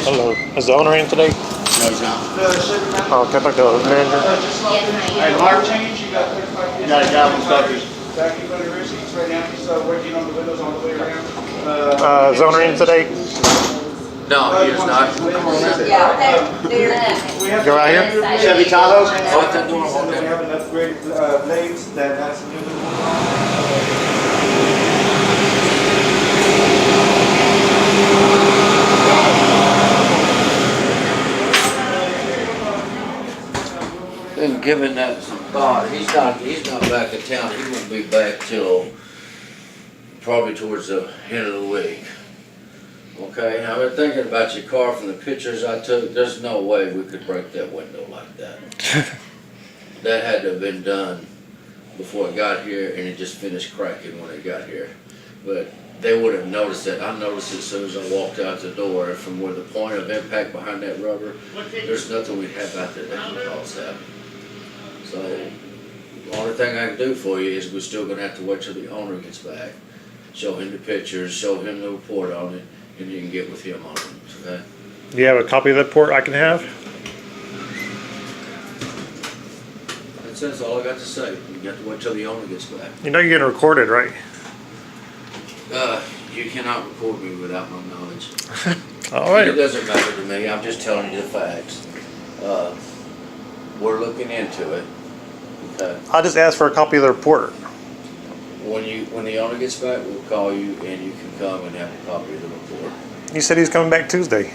Hello. Is the owner in today? No, he's not. Oh, can I talk to the manager? Hey, Mark, Change, you got you got a job instructors. back in the receipts right now, he's working on the windows on the way around. Is the owner in today? No, he is not. Yeah, they're. Go right here. Chevy Tahoe? Shut that door, walk We in. have an upgraded blades that has some new. Been giving that some thought. He's not back in town. He won't be back till probably towards the end of the week. Okay, I've been thinking about your car from the pictures I took. There's no way we could break that window like that. That had to have been done before it got here, and it just finished cracking when it got here. But they would have noticed it. I noticed it as soon as I walked out the door. From where the point of impact behind that rubber, there's nothing we have out there that can cause that. So, the only thing I can do for you is we're still gonna have to wait till the owner gets back. Show him the pictures, show him the report on it, and you can get with him on it, okay? Do you have a copy of that report I can have? That's all I got to say. You got to wait till the owner gets back. You know you're getting recorded, right? You cannot record me without my knowledge. All right. It doesn't matter to me, I'm just telling you the facts. We're looking into it, okay? I just asked for a copy of the report. When the owner gets back, we'll call you and you can come and have a copy of the report. You said he's coming back Tuesday.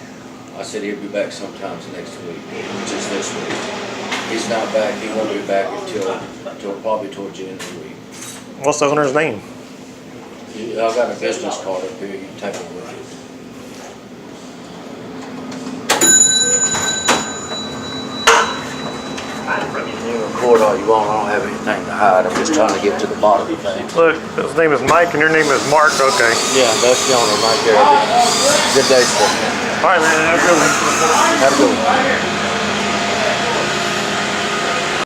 I said he'll be back sometimes next week, which is this week. He's not back, he won't be back until probably towards the end of the week. What's the owner's name? I've got a business card up here, you can take it with you. You can record all you want, I don't have anything to hide, I'm just trying to get to the bottom of things. Look, his name is Mike and your name is Mark. Okay. Yeah, that's the owner right there. Good day, sir. All right, man. Have a good one. Have a good one.